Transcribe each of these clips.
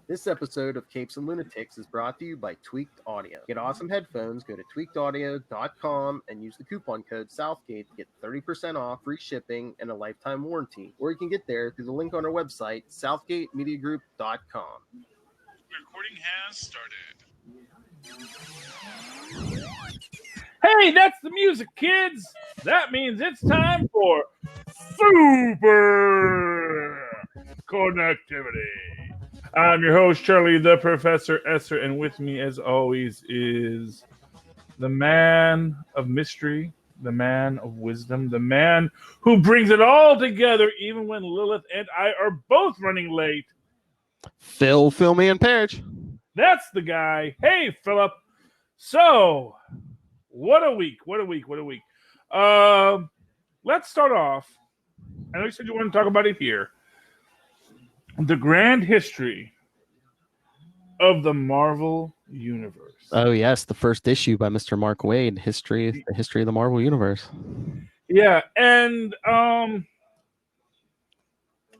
This episode of Capes and Lunatics is brought to you by Tweaked Audio. Get awesome headphones, go to tweakedaudio.com and use the coupon code Southgate to get 30% off, free shipping, and a lifetime warranty. Or you can get there through the link on our website, southgatemediagroup.com. Recording has started. Hey, that's the music, kids. That means it's time for Super Connectivity. I'm your host, Charlie the Professor Esser, and with me, as always, is the man of mystery, the man of wisdom, the man who brings it all together, even when Lilith and I are both running late. Phil Perich. That's the guy. Hey, Philip. So, what a week. Let's start off. I know you said you want to talk about it here. The grand history of the Marvel Universe. Oh, yes. The first issue by Mr. Mark Waid, the history of the Marvel Universe. Yeah, and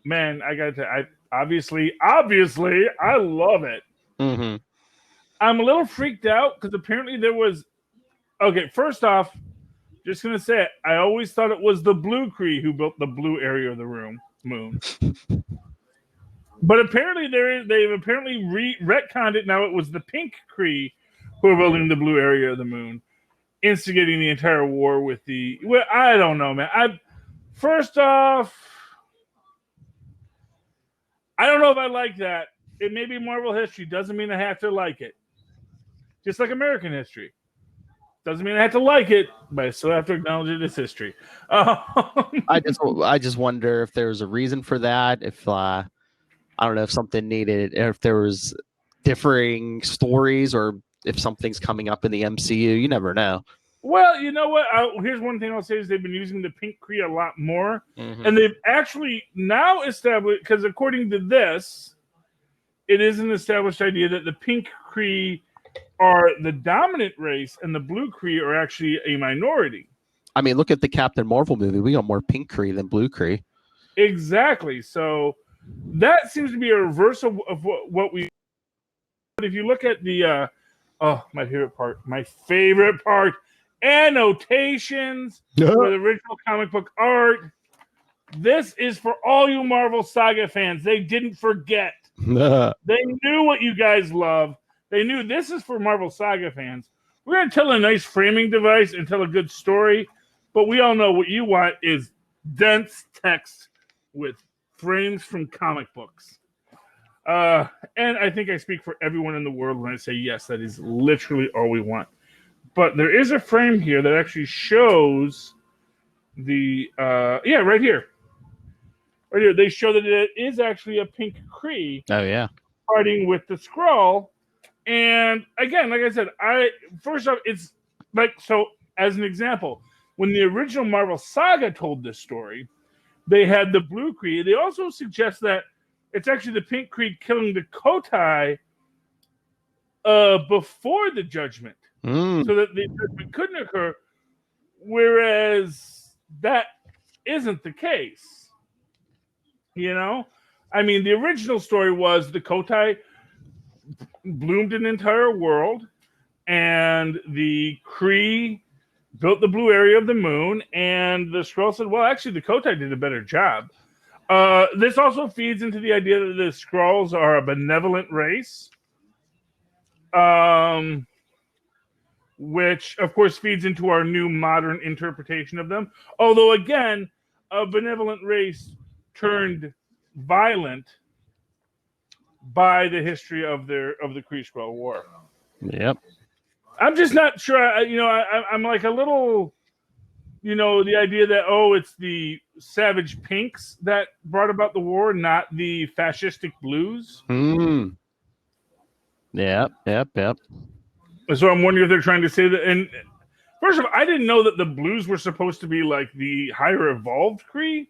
man, I gotta tell you, obviously, I love it. Mm-hmm. I'm a little freaked out because apparently there was. Okay, first off, just gonna say it. I always thought it was the Blue Kree who built the blue area of the moon. But apparently they've apparently retconned it. Now it was the Pink Kree who are building the blue area of the moon, instigating the entire war with the. Well, I don't know, man. First off, I don't know if I like that. It may be Marvel history. Doesn't mean I have to like it. Just like American history. Doesn't mean I have to like it, but I still have to acknowledge it as history. I just wonder if there's a reason for that. If I don't know if something needed, if there was differing stories, or if something's coming up in the MCU. You never know. Well, you know what? Here's one thing I'll say is they've been using the Pink Kree a lot more, and they've actually now established, because according to this, it is an established idea that the Pink Kree are the dominant race and the Blue Kree are actually a minority. I mean, look at the Captain Marvel movie. We got more Pink Kree than Blue Kree. Exactly. So that seems to be a reversal of what we. But if you look at the, my favorite part, annotations with original comic book art. This is for all you Marvel Saga fans. They didn't forget. They knew what you guys love. They knew this is for Marvel Saga fans. We're going to tell a nice framing device and tell a good story, but we all know what you want is dense text with frames from comic books. And I think I speak for everyone in the world when I say yes, that is literally all we want. But there is a frame here that actually shows the, right here. Right here, they show that it is actually a Pink Kree. Oh, yeah. Fighting with the Skrull. And again, like I said, first off, it's like, so as an example, when the original Marvel Saga told this story, they had the Blue Kree. They also suggest that it's actually the Pink Kree killing the Kotai before the Judgment, so that the Judgment couldn't occur, whereas that isn't the case. You know? I mean, the original story was the Kotai bloomed an entire world, and the Kree built the blue area of the moon, and the Skrull said, well, actually, the Kotai did a better job. This also feeds into the idea that the Skrulls are a benevolent race, which, of course, feeds into our new modern interpretation of them. Although, again, a benevolent race turned violent by the history of the Kree-Skrull War. Yep. I'm just not sure. I'm like a little, the idea that, it's the Savage Pinks that brought about the war, not the fascistic Blues. Yep. So I'm wondering if they're trying to say that. And first of all, I didn't know that the Blues were supposed to be like the higher evolved Kree.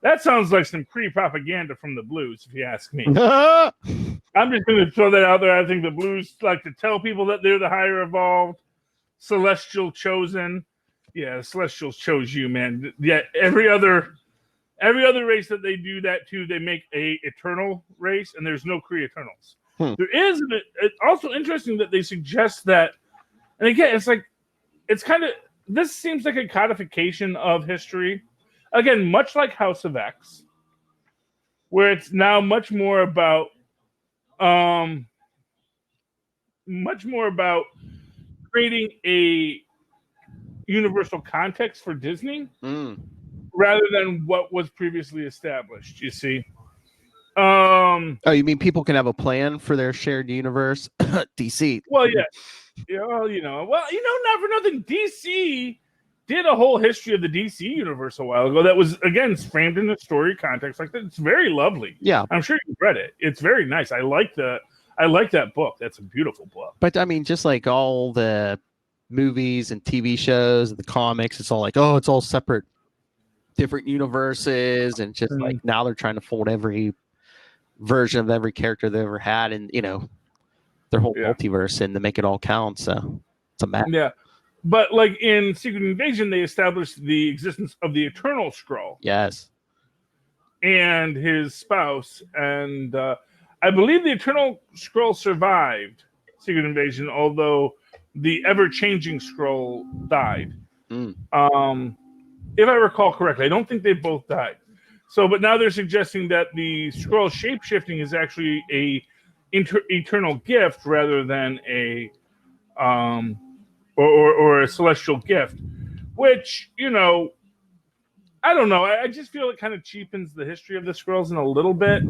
That sounds like some Kree propaganda from the Blues, if you ask me. I'm just going to throw that out there. I think the Blues like to tell people that they're the higher evolved, celestial chosen. Yeah, the Celestials chose you, man. Yeah, every other Every other race that they do that to, they make a eternal race, and there's no Kree Eternals. There is it's also interesting that they suggest that, and again, it's kind of, this seems like a codification of history. Again, much like House of X, where it's now much more about creating a universal context for Disney rather than what was previously established, you see. Oh, you mean people can have a plan for their shared universe? DC. Well, yeah. Not for nothing, DC did a whole history of the DC universe a while ago that was, again, framed in a story context like that. It's very lovely. Yeah. I'm sure you've read it. It's very nice. I like that book. That's a beautiful book. But I mean, just like all the movies and TV shows and the comics, it's all like, oh, it's all separate, different universes, and just like now they're trying to fold every version of every character they ever had, and their whole multiverse, and to make it all count. So it's a mess. Yeah, but like in Secret Invasion, they established the existence of the Eternal Skrull. Yes, and his spouse, and I believe the Eternal Skrull survived Secret Invasion, although the ever-changing Skrull died. If I recall correctly, I don't think they both died. So, but now they're suggesting that the Skrull shape-shifting is actually a eternal gift rather than a or a celestial gift, which, I don't know. I just feel it kind of cheapens the history of the Skrulls in a little bit.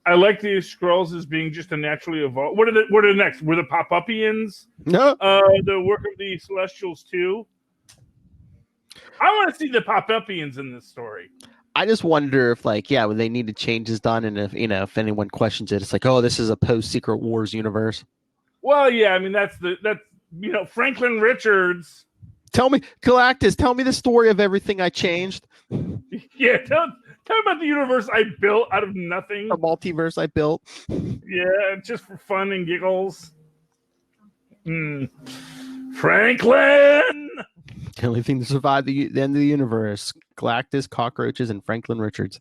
I like the Skrulls as being just a naturally evolved. What are the next? Were the Pop-Upians? No. The work of the Celestials too. I want to see the Pop-Upians in this story. I just wonder if, when they needed changes done, and if anyone questions it, it's like, oh, this is a post-Secret Wars universe. Well, yeah, I mean that's Franklin Richards. Tell me, Galactus, tell me the story of everything I changed. Yeah, tell me about the universe I built out of nothing. The multiverse I built. Yeah, just for fun and giggles. Franklin! The only thing to survive the end of the universe: Galactus, cockroaches, and Franklin Richards.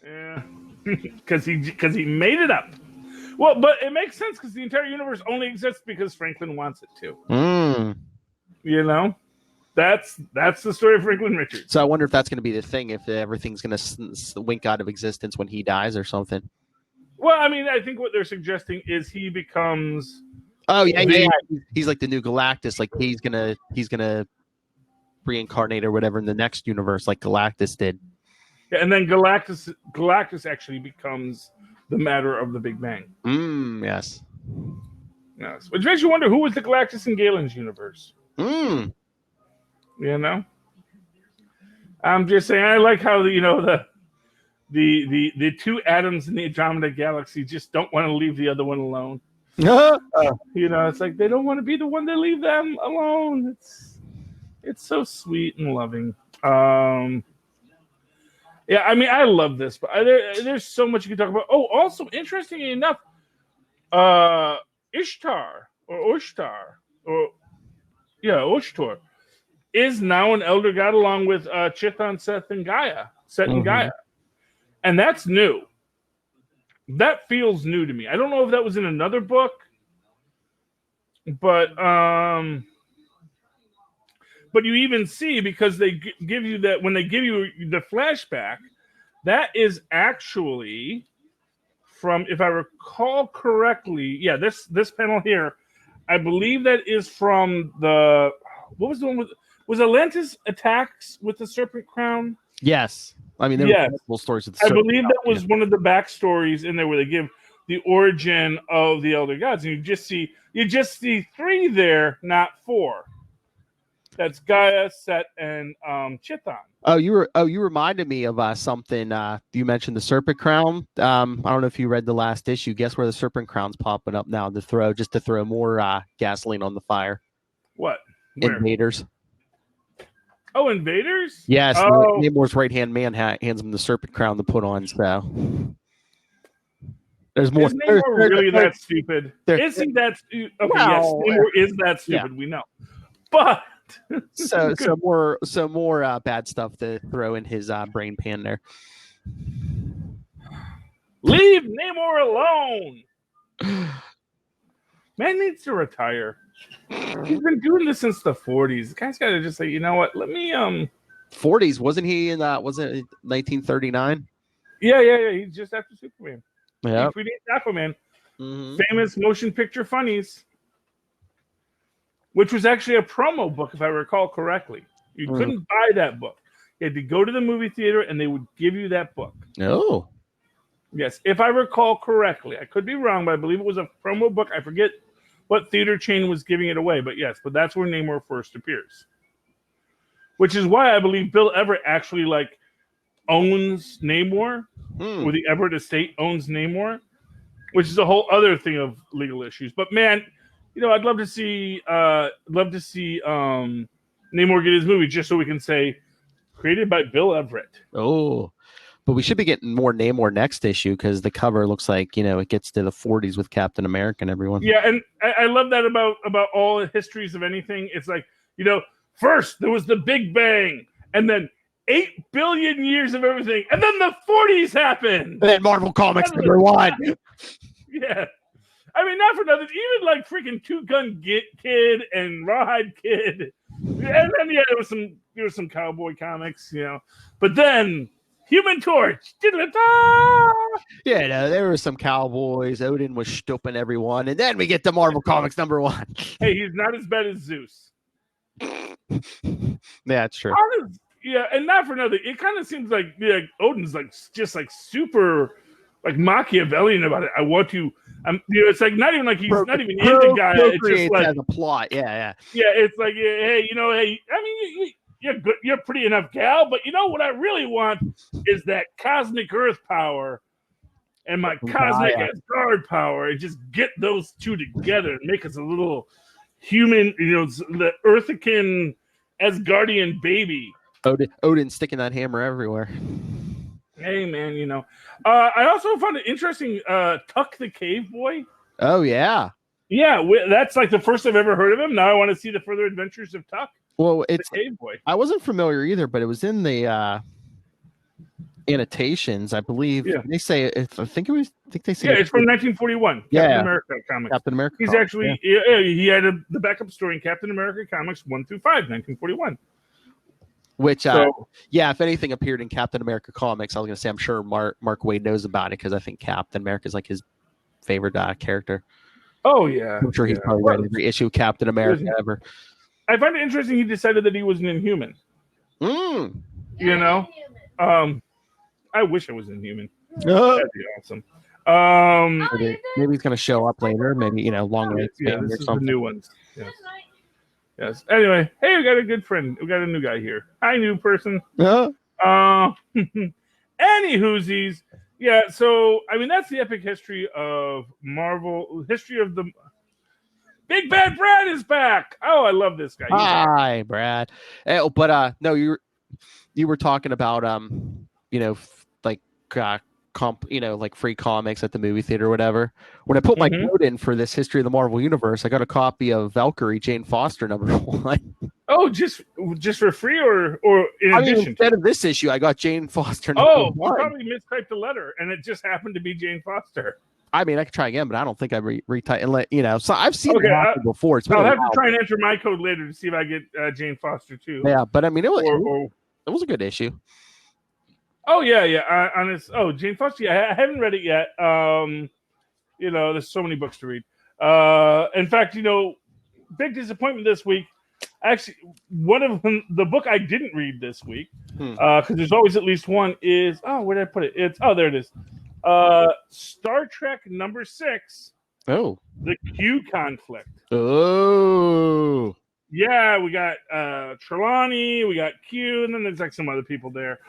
Yeah, because he made it up. Well, but it makes sense because the entire universe only exists because Franklin wants it to. That's the story of Franklin Richards. So I wonder if that's going to be the thing, if everything's going to wink out of existence when he dies or something. Well, I mean, I think what they're suggesting is he becomes. Oh yeah. He's like the new Galactus. Like he's gonna reincarnate or whatever in the next universe, like Galactus did. Yeah, and then Galactus actually becomes the matter of the Big Bang. Yes. Yes. Which makes you wonder who was the Galactus in Galen's universe. I'm just saying, I like how the two atoms in the Andromeda Galaxy just don't want to leave the other one alone. It's like they don't want to be the one to leave them alone. It's so sweet and loving. Yeah, I mean, I love this, but there's so much you can talk about. Oh, also, interestingly enough, Ishtar is now an elder god along with Chithon, Seth, and Gaia. And that's new. That feels new to me. I don't know if that was in another book, but you even see, because they give you that, when they give you the flashback, that is actually from, if I recall correctly, this panel here, I believe that is from what was the one with, was Atlantis attacks with the Serpent Crown? Yes. I mean, there were multiple stories of the Serpent Crown. I believe that was one of the backstories in there where they give the origin of the Elder Gods, and you just see 3 there, not 4. That's Gaia, Set, and Chithon. Oh, you reminded me of something. You mentioned the Serpent Crown. I don't know if you read the last issue. Guess where the Serpent Crown's popping up now to throw more gasoline on the fire. What? Where? Invaders. Oh, Invaders? Yes. Namor's right-hand man hands him the Serpent Crown to put on. So there's more. Is Namor really that stupid? Is he that stupid? Okay, yes, Namor is that stupid. Yeah. We know, but So more bad stuff to throw in his brain pan there. Leave Namor alone. Man needs to retire. He's been doing this since the 40s. The guy's got to just say, you know what? Let me 40s, wasn't he in that? Was it 1939? Yeah. He's just after Superman. Yeah. He predates Aquaman. Famous motion picture funnies, which was actually a promo book, if I recall correctly. You couldn't buy that book. You had to go to the movie theater, and they would give you that book. Oh. Yes, if I recall correctly. I could be wrong, but I believe it was a promo book. I forget what theater chain was giving it away, but yes, but that's where Namor first appears. Which is why I believe Bill Everett actually owns Namor, or the Everett estate owns Namor, which is a whole other thing of legal issues. But man, I'd love to see Namor get his movie just so we can say created by Bill Everett. Oh. But we should be getting more Namor next issue because the cover looks like, it gets to the 40s with Captain America and everyone. Yeah, and I love that about all histories of anything. It's like, first there was the Big Bang, and then 8 billion years of everything, and then the 40s happened. And then Marvel Comics #1. Yeah. I mean, not for nothing. Even freaking Two Gun Kid and Rawhide Kid. And then, there was some cowboy comics, But then Human Torch. Yeah, there were some cowboys. Odin was stooping everyone. And then we get to Marvel Comics #1. Hey, he's not as bad as Zeus. Yeah, that's true. Yeah, and not for nothing. It kind of seems like Odin's just super Machiavellian about it. I want to. It's not even like he's not even in the guy. It's just as a plot. Yeah. Yeah, it's like, hey, I mean, you're good, you're pretty enough, gal, but what I really want is that cosmic Earth power and my cosmic Asgard power, and just get those two together and make us a little human, the Earthican Asgardian baby. Odin sticking that hammer everywhere. Hey, man, I also found it interesting, Tuck the Cave Boy. Oh, yeah. Yeah, that's the first I've ever heard of him. Now I want to see the further adventures of Tuck. Well, it's the Cave Boy. I wasn't familiar either, but it was in the annotations, I believe. Yeah. They say they say it's from 1941. Captain America comics. Captain America. He's actually he had the backup story in Captain America comics 1 through 5, 1941. Which, if anything appeared in Captain America comics, I was going to say I'm sure Mark Waid knows about it because I think Captain America is his favorite character. Oh yeah, I'm sure he's probably read every issue of Captain America ever. I find it interesting he decided that he was an Inhuman. I wish I was Inhuman. That'd be awesome. Maybe he's going to show up later. Maybe long range this or is something. The new ones. Yes. Anyway, hey, we got a good friend. We got a new guy here. Hi, new person. Any whoosies. Yeah, so I mean that's the epic history of Marvel. History of the Big Bad Brad is back. Oh, I love this guy. Hi, Brad. But no, you were talking about free comics at the movie theater or whatever. When I put my code in for this History of the Marvel Universe, I got a copy of Valkyrie Jane Foster #1. Oh, just for free or in addition? Instead of this issue, I got Jane Foster #1. Oh, you probably mistyped the letter, and it just happened to be Jane Foster. I mean, I could try again, but I don't think I retype and let So I've seen it happen before. I'll have to try and enter my code later to see if I get Jane Foster too. Yeah, but I mean, it was a good issue. Oh yeah. Jane Foster. Yeah, I haven't read it yet. There's so many books to read. In fact, big disappointment this week. Actually, one of them, the book I didn't read this week, because there's always at least one, is where did I put it? There it is. Star Trek #6. Oh, the Q conflict. Oh. Yeah, we got Trelawney, we got Q, and then there's some other people there.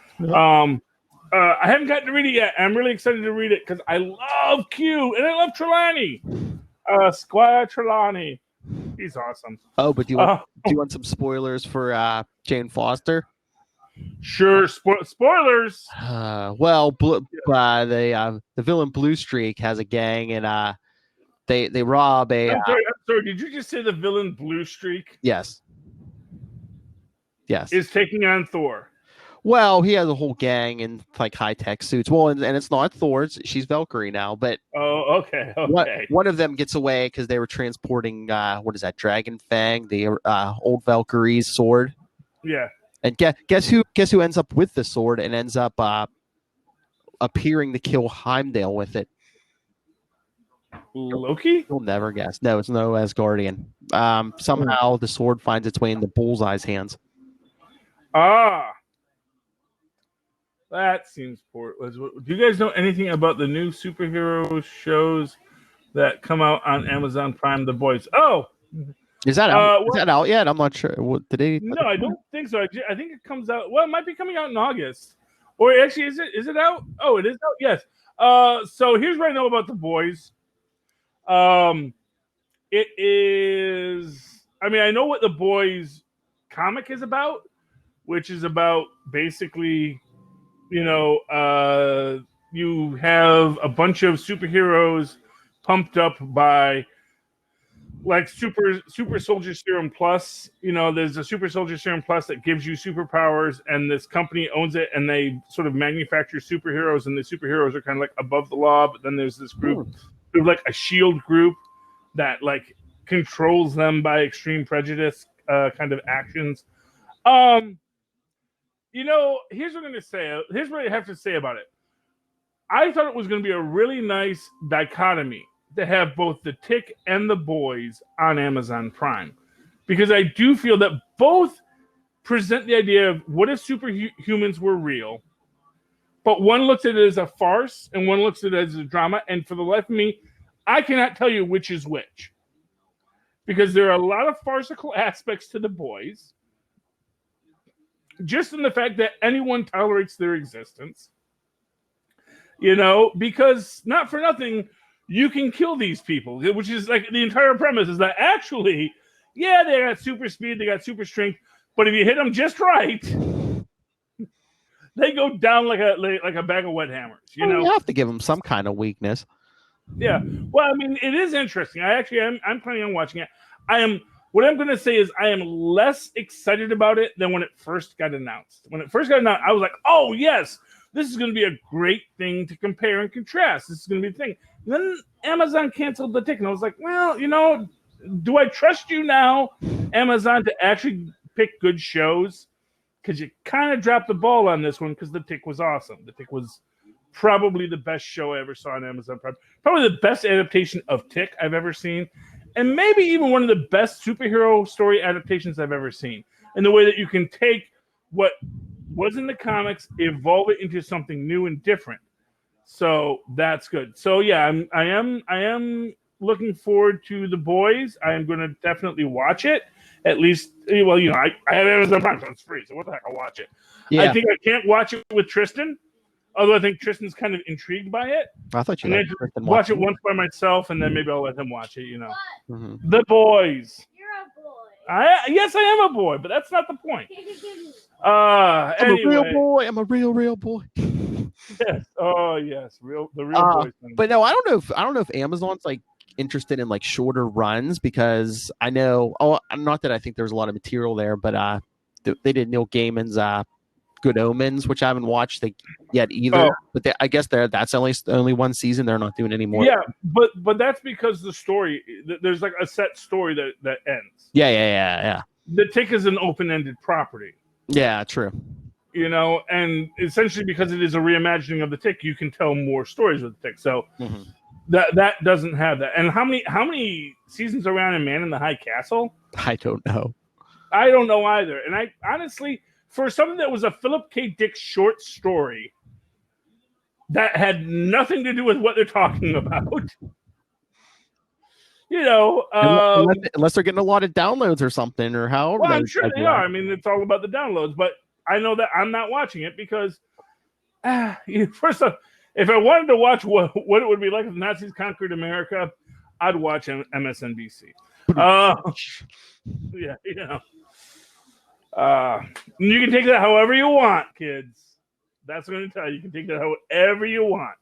I haven't gotten to read it yet. I'm really excited to read it because I love Q and I love Trelawney. Squire Trelawney. He's awesome. Oh, but do you want some spoilers for Jane Foster? Sure. Spoilers. The villain Blue Streak has a gang and they rob a. I'm sorry. Did you just say the villain Blue Streak? Yes. Yes. is taking on Thor. Well, he has a whole gang in like high-tech suits. Well, and it's not Thor. She's Valkyrie now. But okay. one of them gets away because they were transporting what is that? Dragon Fang, the old Valkyrie's sword. Yeah. And guess who ends up with the sword and ends up appearing to kill Heimdall with it? Loki? You'll never guess. No, it's no Asgardian. Somehow the sword finds its way into Bullseye's hands. Ah. That seems poor. Do you guys know anything about the new superhero shows that come out on Amazon Prime? The Boys. Oh, is that out? Is that out yet? I'm not sure. What did they? No, I don't think so. I think it comes out. Well, it might be coming out in August, or actually, is it out? Oh, it is out. Yes. So here's what I know about The Boys. It is. I mean, I know what The Boys comic is about, which is about basically, you have a bunch of superheroes pumped up by like super soldier serum plus. There's a super soldier serum plus that gives you superpowers, and this company owns it, and they sort of manufacture superheroes, and the superheroes are kind of like above the law. But then there's this group, sort of like a shield group, that like controls them by extreme prejudice kind of actions. Here's what I'm going to say. Here's what I have to say about it. I thought it was going to be a really nice dichotomy to have both The Tick and The Boys on Amazon Prime, because I do feel that both present the idea of what if superhumans were real, but one looks at it as a farce and one looks at it as a drama. And for the life of me, I cannot tell you which is which, because there are a lot of farcical aspects to The Boys, just in the fact that anyone tolerates their existence, because not for nothing, you can kill these people, which is like the entire premise is that actually, yeah, they got super speed, they got super strength, but if you hit them just right, they go down like a bag of wet hammers. You have to give them some kind of weakness. Yeah. Well, I mean, it is interesting. I'm planning on watching it. What I'm going to say is I am less excited about it than when it first got announced. When it first got announced, I was like, oh, yes, this is going to be a great thing to compare and contrast. This is going to be the thing. And then Amazon canceled The Tick, and I was like, well, do I trust you now, Amazon, to actually pick good shows? Because you kind of dropped the ball on this one, because The Tick was awesome. The Tick was probably the best show I ever saw on Amazon Prime. Probably the best adaptation of Tick I've ever seen. And maybe even one of the best superhero story adaptations I've ever seen. In the way that you can take what was in the comics, evolve it into something new and different. So that's good. So yeah, I am looking forward to The Boys. I am going to definitely watch it. At least, well, I have Amazon Prime, so it's free. So what the heck, I'll watch it. Yeah. I think I can't watch it with Tristan, although I think Tristan's kind of intrigued by it. I thought you watch it once by myself, and then maybe I'll let him watch it. Mm-hmm. The Boys. You're a boy. Yes, I am a boy, but that's not the point. I'm a real boy. I'm a real boy. Yes. Oh, yes. The real boys. But no, I don't know if Amazon's like interested in like shorter runs, because I know. Oh, not that I think there's a lot of material there, but they did Neil Gaiman's Good Omens, which I haven't watched yet either. Oh. But I guess that's only one season. They're not doing any more. Yeah, but that's because the story, there's like a set story that ends. Yeah. The Tick is an open-ended property. Yeah, true. And essentially because it is a reimagining of The Tick, you can tell more stories with The Tick. So that doesn't have that. And how many seasons are around in Man in the High Castle? I don't know. I don't know either. And I honestly, for something that was a Philip K. Dick short story that had nothing to do with what they're talking about, unless they're getting a lot of downloads or something, or however. Well, I'm sure they are. I mean, it's all about the downloads, but I know that I'm not watching it because, first off, if I wanted to watch what it would be like if the Nazis conquered America, I'd watch MSNBC. Yeah, you can take that however you want, kids. That's what I'm going to tell you. You can take that however you want.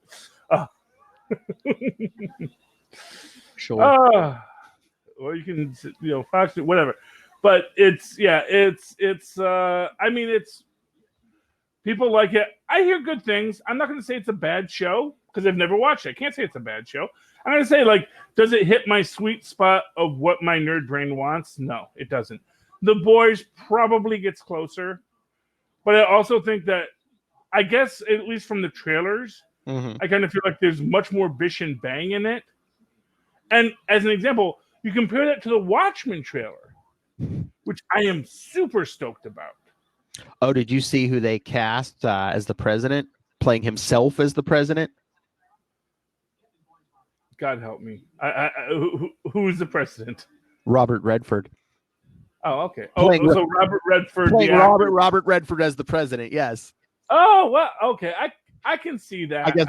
Sure. Or you can, Fox, whatever. But it's I mean, it's people like it. I hear good things. I'm not going to say it's a bad show because I've never watched it. I can't say it's a bad show. I'm going to say, like, does it hit my sweet spot of what my nerd brain wants? No, it doesn't. The Boys probably gets closer, but I also think that, I guess, at least from the trailers, I kind of feel like there's much more bish and bang in it. And as an example, you compare that to the Watchmen trailer, which I am super stoked about. Oh, did you see who they cast as the president, playing himself as the president? God help me. Who's the president? Robert Redford. Oh, okay. So Robert Redford. Playing Robert Redford as the president, yes. Oh, well, okay. I can see that. I guess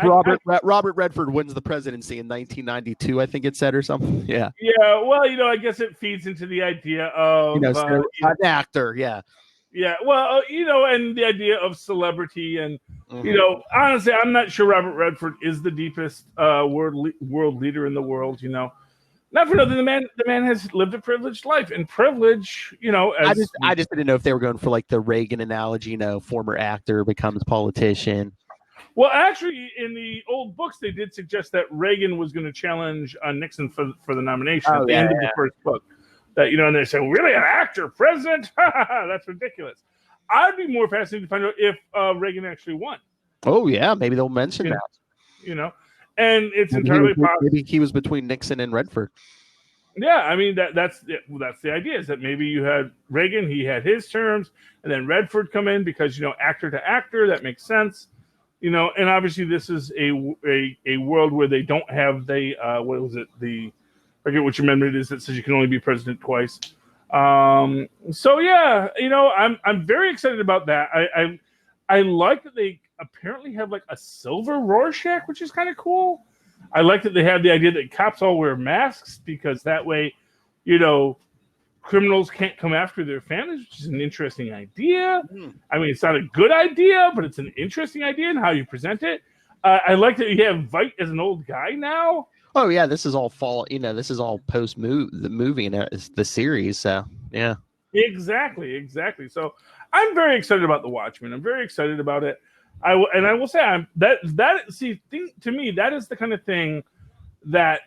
Robert Redford wins the presidency in 1992, I think it said, or something. Yeah. Yeah, well, I guess it feeds into the idea of... an actor, yeah. Yeah, well, and the idea of celebrity and, honestly, I'm not sure Robert Redford is the deepest world leader in the world, Not for nothing, the man has lived a privileged life, and privilege, I just didn't know if they were going for like the Reagan analogy, former actor becomes politician. Well, actually, in the old books, they did suggest that Reagan was going to challenge Nixon for the nomination at the end of the first book. That, and they said, really, an actor president? That's ridiculous. I'd be more fascinated to find out if Reagan actually won. Oh, yeah, maybe they'll mention that. And it's entirely possible. Maybe he was between Nixon and Redford. Yeah, I mean, that's the idea, is that maybe you had Reagan, he had his terms, and then Redford come in because, actor to actor, that makes sense. And obviously this is a world where they don't have I forget which amendment it is that says you can only be president twice. So yeah, I'm very excited about that. I like that they apparently have like a silver Rorschach, which is kind of cool. I like that they have the idea that cops all wear masks because that way, criminals can't come after their families, which is an interesting idea. I mean, it's not a good idea, but it's an interesting idea in how you present it. I like that you have Veidt as an old guy now. Oh yeah, this is all this is all post the movie and the series. So yeah, exactly. So I'm very excited about The Watchmen. I'm very excited about it. I will say to me that is the kind of thing that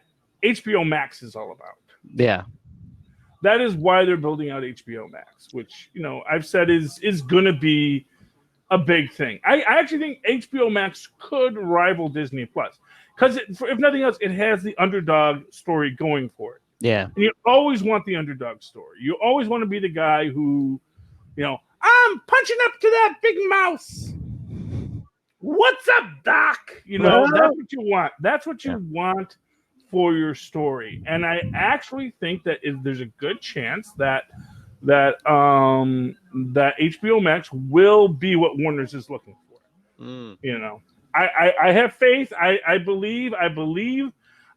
HBO Max is all about. Yeah, that is why they're building out HBO Max, which I've said is going to be a big thing. I actually think HBO Max could rival Disney Plus. Because if nothing else, it has the underdog story going for it. Yeah. And you always want the underdog story. You always want to be the guy who, I'm punching up to that big mouse. What's up, Doc? That's what you want. That's what you want for your story. And I actually think that there's a good chance that HBO Max will be what Warner's is looking for. I have faith. I believe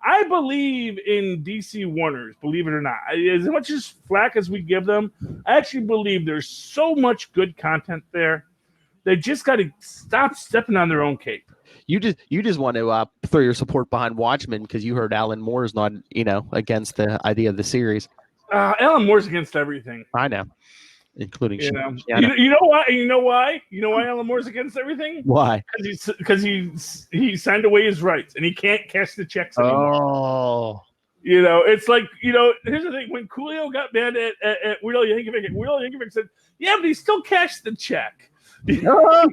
in DC Warners, believe it or not. As much as flack as we give them, I actually believe there's so much good content there. They just got to stop stepping on their own cape. You just want to throw your support behind Watchmen because you heard Alan Moore is not, against the idea of the series. Alan Moore's against everything. I know. Including you know why Alan Moore's against everything? Why? Because he signed away his rights and he can't cash the checks anymore. Oh, it's like here's the thing: when Coolio got mad at Weird Al Yankovic, Weird Al Yankovic said, "Yeah, but he still cashed the check." Because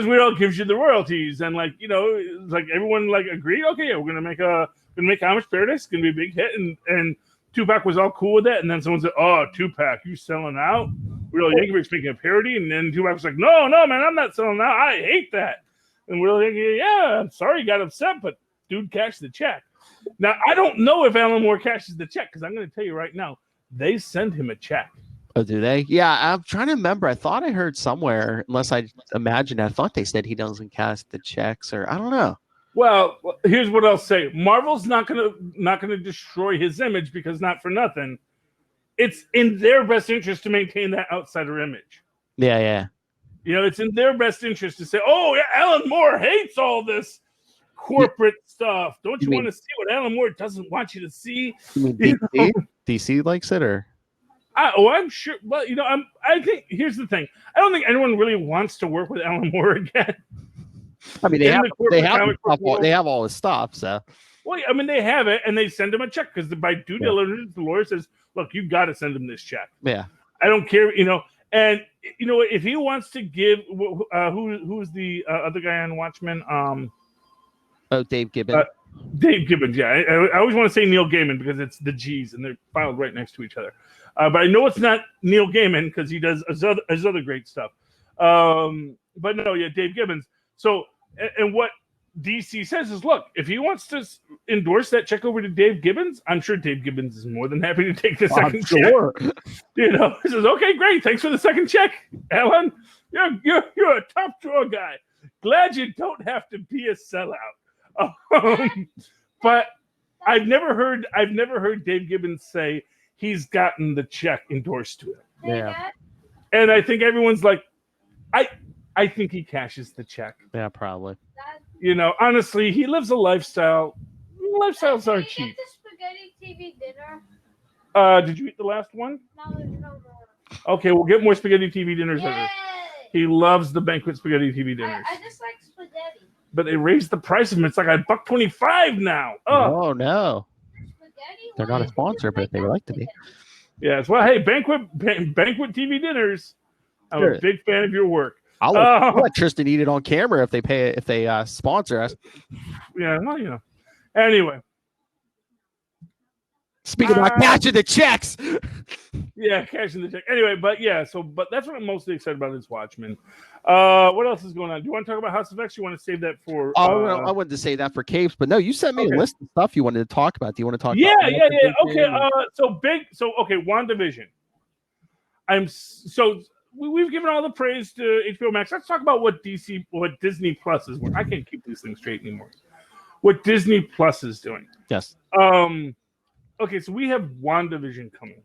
Weird Al gives you the royalties, and like everyone agreed. Okay, yeah, we're gonna make Amish Paradise. It's gonna be a big hit, and Tupac was all cool with it, and then someone said, "Oh, Tupac, you selling out?" Weird Al Yankovic's making a parody, and then Tupac was like, "No, man, I'm not selling out. I hate that." And Weird Al Yankovic, "Yeah, I'm sorry you got upset, but dude cashed the check." Now, I don't know if Alan Moore cashes the check, because I'm going to tell you right now, they send him a check. Oh, do they? Yeah, I'm trying to remember. I thought I heard somewhere, unless I imagined, I thought they said he doesn't cash the checks, or I don't know. Well, here's what I'll say. Marvel's not gonna destroy his image, because not for nothing, it's in their best interest to maintain that outsider image. Yeah. It's in their best interest to say, "Oh, yeah, Alan Moore hates all this corporate stuff. Don't you want to see what Alan Moore doesn't want you to see?" You mean DC? DC likes it, or? I'm sure. Well, I think here's the thing. I don't think anyone really wants to work with Alan Moore again. I mean, they have all his stuff. So, well, I mean, they have it, and they send him a check because by due diligence, the lawyer says, "Look, you got to send him this check." Yeah, I don't care, And if he wants to give, who's the other guy on Watchmen? Dave Gibbons. Dave Gibbons. Yeah, I always want to say Neil Gaiman because it's the G's and they're filed right next to each other. But I know it's not Neil Gaiman because he does his other great stuff. But no, yeah, Dave Gibbons. So, and what DC says is, look, if he wants to endorse that check over to Dave Gibbons, I'm sure Dave Gibbons is more than happy to take the second check. He says, okay, great, thanks for the second check, Alan. You're a top drawer guy. Glad you don't have to be a sellout. But I've never heard Dave Gibbons say he's gotten the check endorsed to him. Yeah. And I think everyone's like, I think he cashes the check. Yeah, probably. Honestly, he lives a lifestyle. Lifestyles aren't cheap. Get the spaghetti TV dinner. Did you eat the last one? No, there's no more. Okay, we'll get more spaghetti TV dinners later. Yay! He loves the banquet spaghetti TV dinners. I just like spaghetti. But they raised the price of them. It's like $1.25 now. Oh no. Spaghetti? They're not a sponsor, but they would like to be. Yes. Well, hey, banquet TV dinners. I'm a big fan of your work. I'll let Tristan eat it on camera if they sponsor us. Yeah, well, Anyway. Speaking of cashing the checks. Yeah, cashing the check. Anyway, but that's what I'm mostly excited about is Watchmen. What else is going on? Do you want to talk about House of X? You want to save that for? I wanted to say that for Capes, but no, you sent me a list of stuff you wanted to talk about. Do you want to talk? Yeah. Okay. WandaVision. We've given all the praise to HBO Max. Let's talk about what Disney Plus is. I can't keep these things straight anymore. What Disney Plus is doing. Yes. Okay, so we have WandaVision coming.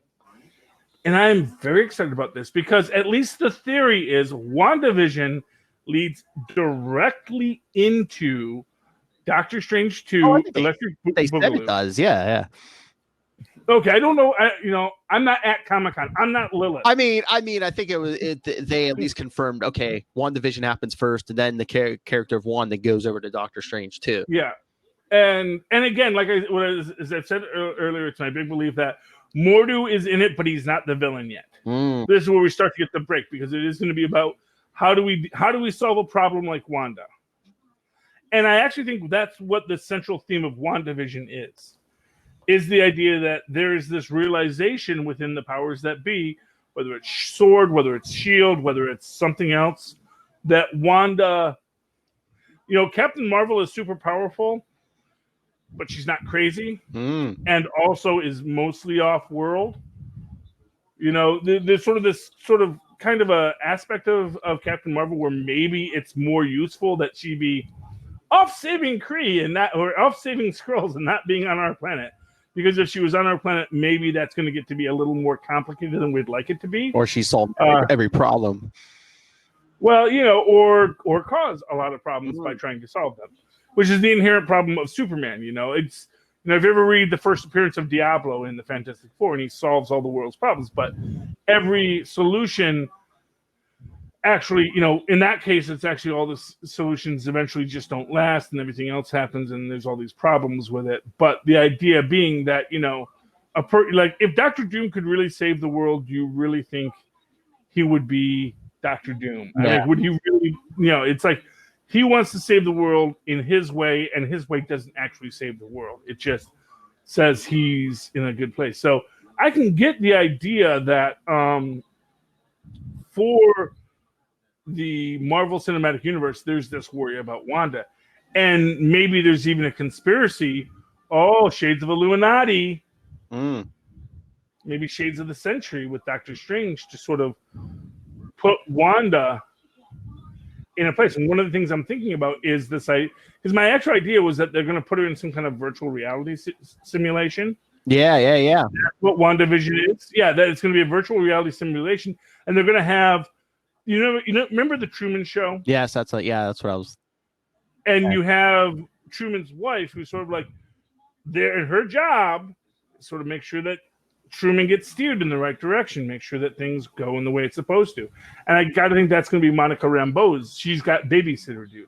And I'm very excited about this because at least the theory is WandaVision leads directly into Doctor Strange 2 Electric They said Boogaloo. it does, yeah. Okay, I don't know. I'm not at Comic-Con. I'm not Lilith. I mean, I think they at least confirmed. Okay, WandaVision happens first, and then the character of Wanda goes over to Doctor Strange too. Yeah, and again, as I've said earlier, it's my big belief that Mordo is in it, but he's not the villain yet. This is where we start to get the break because it is going to be about how do we solve a problem like Wanda, and I actually think that's what the central theme of WandaVision is the idea that there is this realization within the powers that be, whether it's sword, whether it's shield, whether it's something else, that Wanda, Captain Marvel is super powerful, but she's not crazy, and also is mostly off-world. There's this kind of a aspect of Captain Marvel where maybe it's more useful that she be off saving Kree or off saving Skrulls and not being on our planet. Because if she was on our planet, maybe that's going to get to be a little more complicated than we'd like it to be. Or she solved every problem. Well, or cause a lot of problems by trying to solve them, which is the inherent problem of Superman. It's if you ever read the first appearance of Diablo in the Fantastic Four, and he solves all the world's problems, but every solution actually, in that case, it's actually all the solutions eventually just don't last and everything else happens and there's all these problems with it. But the idea being that, if Dr. Doom could really save the world, do you really think he would be Dr. Doom? Yeah. Would he really, it's like he wants to save the world in his way and his way doesn't actually save the world. It just says he's in a good place. So I can get the idea that for the Marvel Cinematic Universe, there's this worry about Wanda. And maybe there's even a conspiracy. Oh, shades of Illuminati. Maybe shades of the Century with Doctor Strange to sort of put Wanda in a place. And one of the things I'm thinking about is because my actual idea was that they're going to put her in some kind of virtual reality simulation. Yeah. That's what WandaVision is. Yeah, that it's going to be a virtual reality simulation. And they're going to have remember the Truman Show? Yes, that's what I was. And you have Truman's wife, who's sort of like there in her job, sort of make sure that Truman gets steered in the right direction, make sure that things go in the way it's supposed to. And I got to think that's going to be Monica Rambeau's. She's got babysitter duty.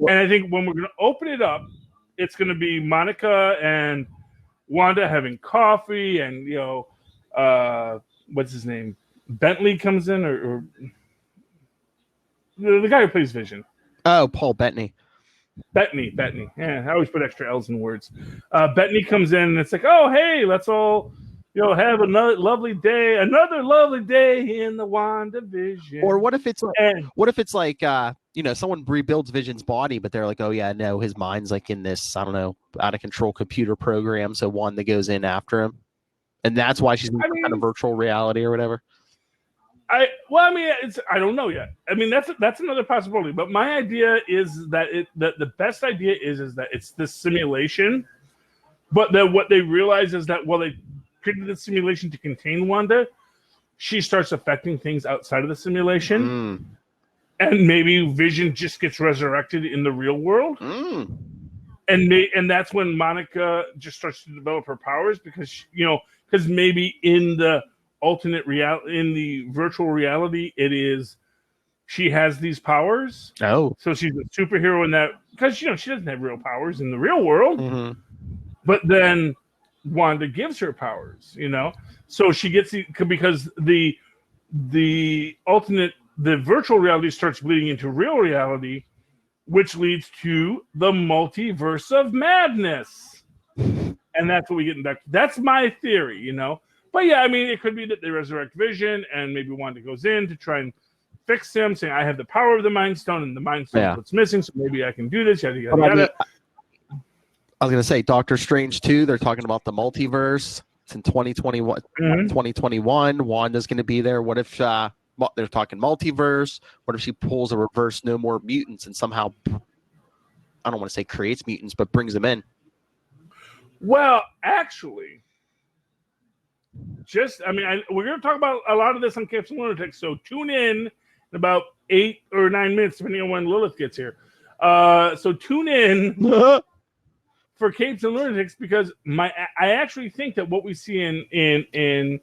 And I think when we're going to open it up, it's going to be Monica and Wanda having coffee, and what's his name? Bentley comes in, or the guy who plays Vision. Oh, Paul Bettany. Bettany. Yeah, I always put extra L's in words. Bettany comes in, and it's like, oh, hey, let's all, have another lovely day in the WandaVision. Or what if it's like, someone rebuilds Vision's body, but they're like, oh yeah, no, his mind's like in this, I don't know, out of control computer program. So Wanda goes in after him, and that's why she's in kind of virtual reality or whatever. I don't know yet. I mean, that's another possibility. But my idea is that the best idea is that it's this simulation, but that what they realize is that while they created the simulation to contain Wanda, she starts affecting things outside of the simulation, and maybe Vision just gets resurrected in the real world, and that's when Monica just starts to develop her powers because maybe in the alternate reality, in the virtual reality, it is she has these powers. Oh, so she's a superhero in that because she doesn't have real powers in the real world, but then Wanda gives her powers. So she gets because the virtual reality starts bleeding into real reality, which leads to the multiverse of madness, and that's what we get in that. That's my theory, But yeah, I mean, it could be that they resurrect Vision, and maybe Wanda goes in to try and fix him, saying, "I have the power of the Mind Stone, and the Mind Stone is what's missing, so maybe I can do this." Yada yada yada. I was gonna say Doctor Strange 2. They're talking about the multiverse. It's in 2021. 2021. Wanda's gonna be there. What if they're talking multiverse? What if she pulls a reverse No More Mutants and somehow, I don't want to say creates mutants, but brings them in? Well, actually. We're going to talk about a lot of this on Capes and Lunatics, so tune in about 8 or 9 minutes, depending on when Lilith gets here. So tune in for Capes and Lunatics because I actually think that what we see in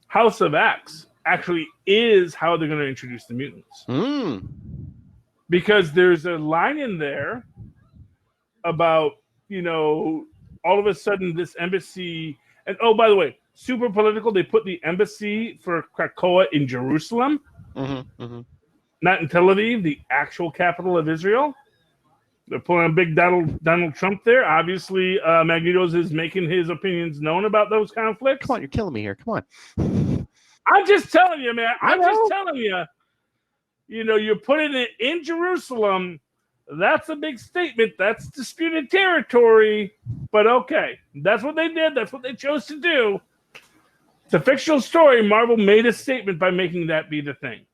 House of X actually is how they're going to introduce the mutants. Because there's a line in there about, all of a sudden this embassy, and oh, by the way, super political. They put the embassy for Krakoa in Jerusalem, not in Tel Aviv, the actual capital of Israel. They're pulling a big Donald Trump there. Obviously, Magnetos is making his opinions known about those conflicts. Come on, you're killing me here. Come on. I'm just telling you, man. I'm just telling you. You're putting it in Jerusalem. That's a big statement. That's disputed territory. But okay, that's what they did. That's what they chose to do. It's a fictional story. Marvel made a statement by making that be the thing.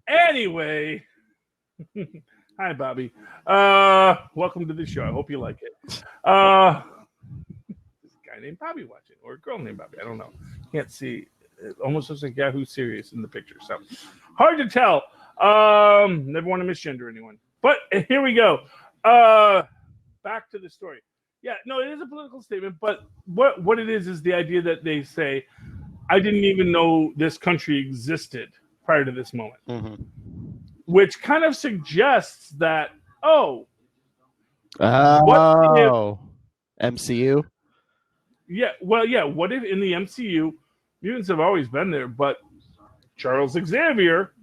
Anyway, hi, Bobby. Welcome to the show. I hope you like it. There's a guy named Bobby watching, or a girl named Bobby. I don't know. Can't see. It almost looks like Yahoo Serious in the picture. So hard to tell. Never want to misgender anyone. But here we go. Back to the story. Yeah, no, it is a political statement, but what it is the idea that they say, I didn't even know this country existed prior to this moment. Which kind of suggests that, MCU? Yeah, well, yeah, what if in the MCU, mutants have always been there, but Charles Xavier,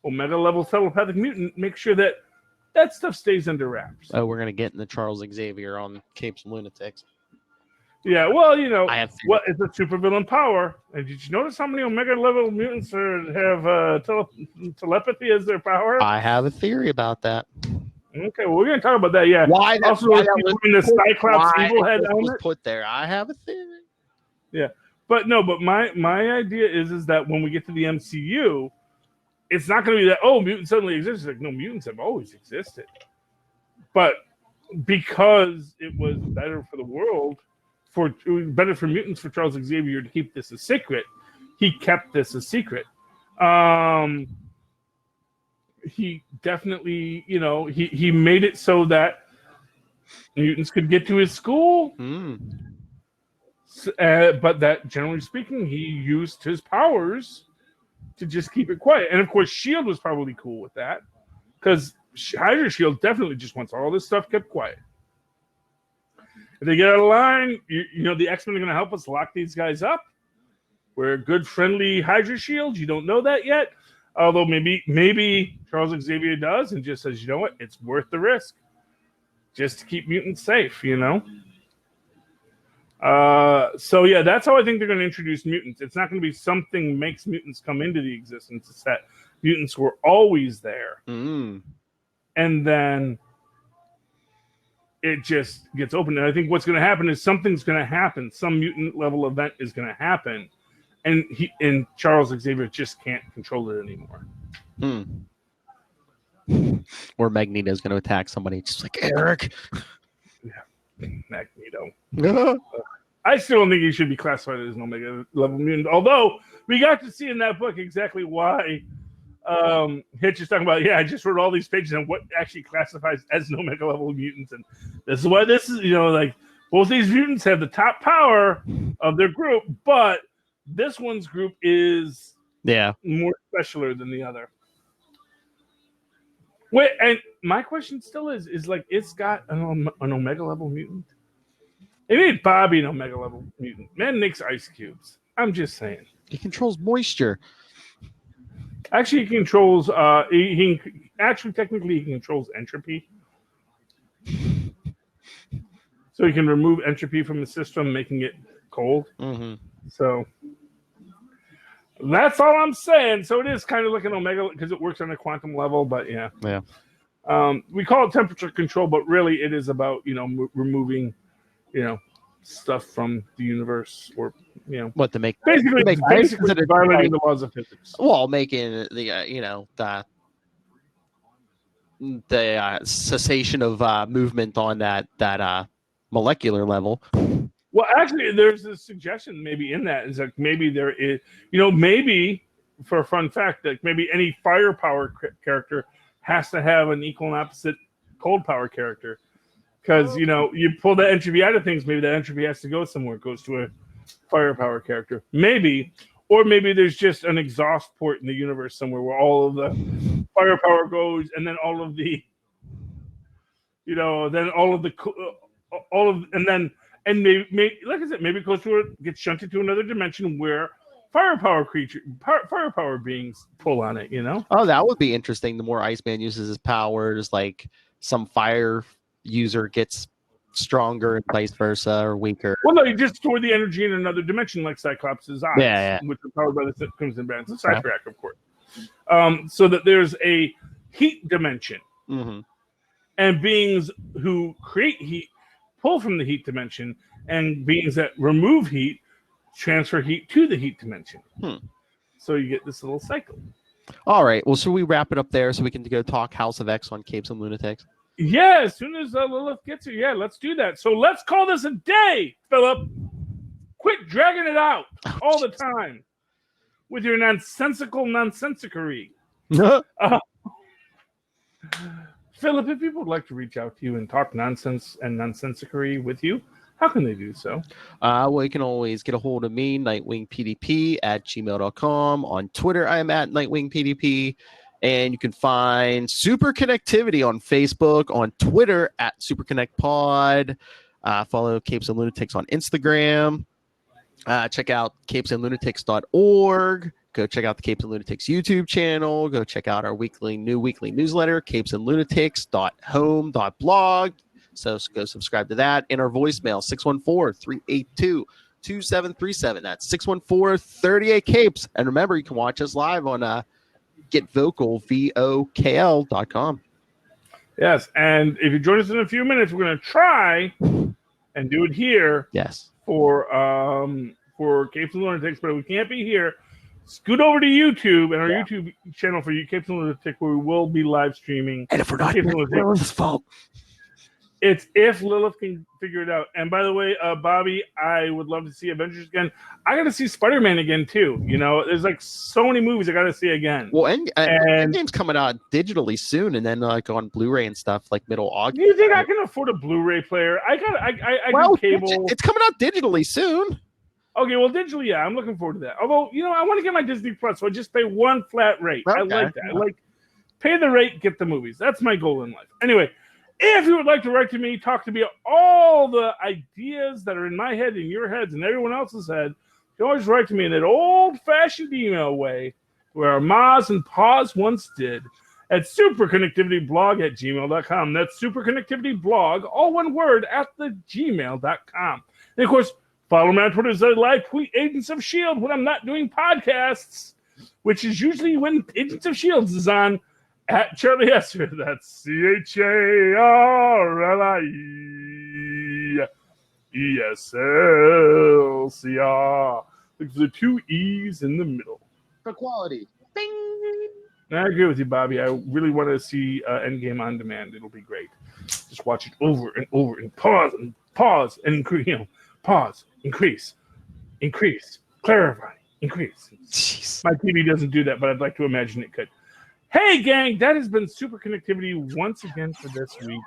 Omega-level telepathic mutant, makes sure that stuff stays under wraps. Oh, we're going to get into Charles Xavier on Capes and Lunatics. Yeah, well, it's a supervillain power. And did you notice how many Omega-level mutants have telepathy as their power? I have a theory about that. Okay, well, we're going to talk about that, yeah. Why also, in the Cyclops evil head helmet. Put there. I have a theory. Yeah, but my idea is that when we get to the MCU, it's not going to be that, mutants suddenly exist. It's like, no, mutants have always existed. But because it was better for the world, it was better for mutants for Charles Xavier to keep this a secret, he kept this a secret. He definitely, he made it so that Mutants could get to his school. But that, generally speaking, he used his powers to just keep it quiet. And of course, S.H.I.E.L.D. was probably cool with that, because Hydra S.H.I.E.L.D. definitely just wants all this stuff kept quiet. If they get out of line, you know, the X-Men are going to help us lock these guys up. We're good, friendly Hydra S.H.I.E.L.D. You don't know that yet. Although maybe Charles Xavier does and just says, you know what, it's worth the risk just to keep mutants safe, you know? So yeah, that's how I think they're going to introduce mutants. It's not going to be something makes mutants come into the existence. It's that mutants were always there. And then it just gets open. And I think what's going to happen is something's going to happen. Some mutant level event is going to happen. And Charles Xavier just can't control it anymore. Or Magneto's going to attack somebody, just like Eric. Yeah, Magneto. I still don't think he should be classified as an Omega level mutant. Although we got to see in that book exactly why Hitch is talking about. Yeah, I just wrote all these pages on what actually classifies as an Omega level mutants, and this is why this is, you know, like both these mutants have the top power of their group, but this one's group is more specialer than the other. Wait, and my question still is like, it's got an Omega level mutant. They made Bobby an Omega level mutant. Man makes ice cubes. I'm just saying. He controls moisture. Actually, he controls. Technically, he controls entropy. So he can remove entropy from the system, making it cold. So that's all I'm saying. So it is kind of like an Omega because it works on a quantum level, but yeah. We call it temperature control, but really it is about, you know, removing, you know, stuff from the universe, or, you know, what to make basically violating the laws of physics. Well, making the you know, the cessation of movement on that molecular level. Well, actually, there's a suggestion maybe in that is like maybe there is, you know, maybe for a fun fact, that maybe any firepower character has to have an equal and opposite cold power character, because you know, you pull that entropy out of things, maybe that entropy has to go somewhere. It goes to a firepower character, maybe, or maybe there's just an exhaust port in the universe somewhere where all of the firepower goes, and then all of the, you know, then all of the and maybe, like I said, maybe it goes gets shunted to another dimension where firepower beings pull on it, you know? Oh, that would be interesting. The more Iceman uses his powers, like some fire user gets stronger and vice versa, or weaker. Well, no, you just store the energy in another dimension, like Cyclops' eyes, which are powered by the Crimson Bands of Cyprak, of course. So that there's a heat dimension, and beings who create heat pull from the heat dimension, and beings that remove heat transfer heat to the heat dimension. So you get this little cycle. All right. Well, should we wrap it up there so we can go talk House of X on Capes and Lunatics? Yeah, as soon as Lilith gets here, yeah, let's do that. So let's call this a day, Philip. Quit dragging it out all the time with your nonsensicery. Philip, if people would like to reach out to you and talk nonsense and nonsensicery with you, how can they do so? Well, you can always get a hold of me, nightwingpdp@gmail.com. On Twitter, I am at nightwingpdp. And you can find Super Connectivity on Facebook, on Twitter at SuperConnectPod. Follow Capes and Lunatics on Instagram. Check out capesandlunatics.org. Go check out the Capes and Lunatics YouTube channel. Go check out our weekly newsletter, capesandlunatics.home.blog. So go subscribe to that. And our voicemail, 614-382-2737. That's 614-38-CAPES. And remember, you can watch us live on GetVocal.com. Yes, and if you join us in a few minutes, we're going to try and do it here. Yes. For Capes and Lunatics, but we can't be here. Scoot over to YouTube and our YouTube channel for Capes and Lunatics, where we will be live streaming. And if we're not here, it's fault. It's if Lilith can figure it out. And by the way, Bobby, I would love to see Avengers again. I got to see Spider-Man again too. You know, there's like so many movies I got to see again. Well, Endgame's coming out digitally soon, and then like on Blu-ray and stuff like middle August. Do you think I can afford a Blu-ray player? I do cable. It's coming out digitally soon. Okay, well, digitally, yeah, I'm looking forward to that. Although, you know, I want to get my Disney Plus, so I just pay one flat rate. Okay. I like that. I like pay the rate, get the movies. That's my goal in life. Anyway. If you would like to write to me, talk to me all the ideas that are in my head, in your heads, and everyone else's head, you can always write to me in that old-fashioned email way where our Ma's and Pa's once did at superconnectivityblog@gmail.com. That's superconnectivityblog, all one word, at the gmail.com. And, of course, follow me on Twitter as I live tweet Agents of S.H.I.E.L.D. when I'm not doing podcasts, which is usually when Agents of S.H.I.E.L.D. is on. At Charlie Esser, that's CharlieEsselCR. Look for the two E's in the middle. For quality. Bing. I agree with you, Bobby. I really want to see Endgame on demand. It'll be great. Just watch it over and over and pause and increase. You know, pause, increase, clarify, increase. Jeez. My TV doesn't do that, but I'd like to imagine it could. Hey, gang, that has been Super Connectivity once again for this week.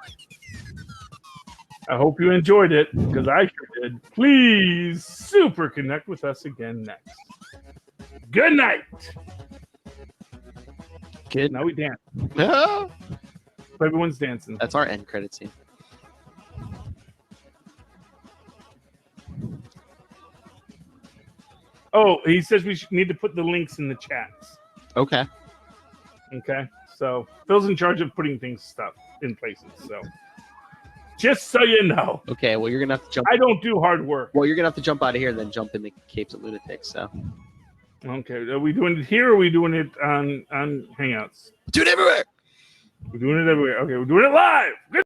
I hope you enjoyed it, because I sure did. Please super connect with us again next. Good night. Good. Now we dance. No. Everyone's dancing. That's our end credit scene. Oh, he says we need to put the links in the chats. Okay. Okay, so Phil's in charge of putting stuff in places. So, just so you know. Okay, well, you're gonna have to jump. I don't do hard work. Well, you're gonna have to jump out of here and then jump in the Capes of Lunatics. So. Okay, are we doing it here or are we doing it on Hangouts? Do it everywhere. We're doing it everywhere. Okay, we're doing it live. Good.